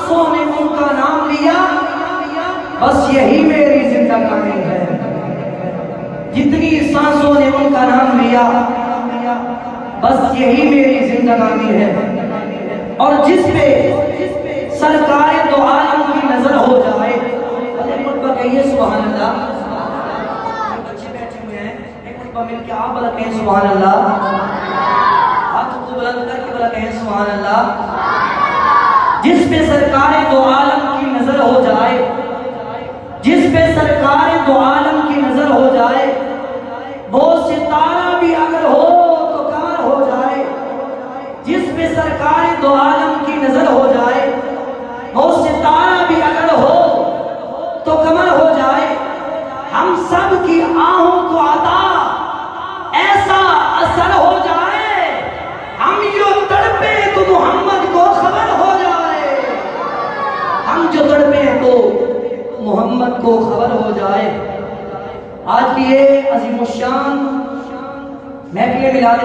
सांसों ने उनका नाम लिया, बस यही मेरी जिंदगानी है। जितनी सांसों ने उनका नाम लिया, बस यही मेरी जिंदगानी है। और जिस पे सरकारे दो आलम की नजर हो जाए, एक मुर्तबा कहिए सुभान अल्लाह। बच्चे बैठे हुए हैं, एक मुर्तबा मिलके आप भला कहें सुभान अल्लाह। हाथ को बुलंद करके भला कहें सुभान अल्लाह। जिस पे सरकारे दो आलम की नजर हो जाए, जिस पे सरकारे दो आलम की नजर हो जाए, वो सितारा भी अगर हो तो कमर हो जाए। जिस पे सरकारे दो आलम की नजर हो जाए, वो सितारा भी अगर हो तो कमर हो जाए। हम सब की आहों को आता ऐसा असर हो जाए, हम जो तड़पे तो मोहम्मद को खबर हो जाए। हम जो तड़पे तो मोहम्मद को खबर हो जाए। आज की ये अजीमुश्शान महफिल मिलाद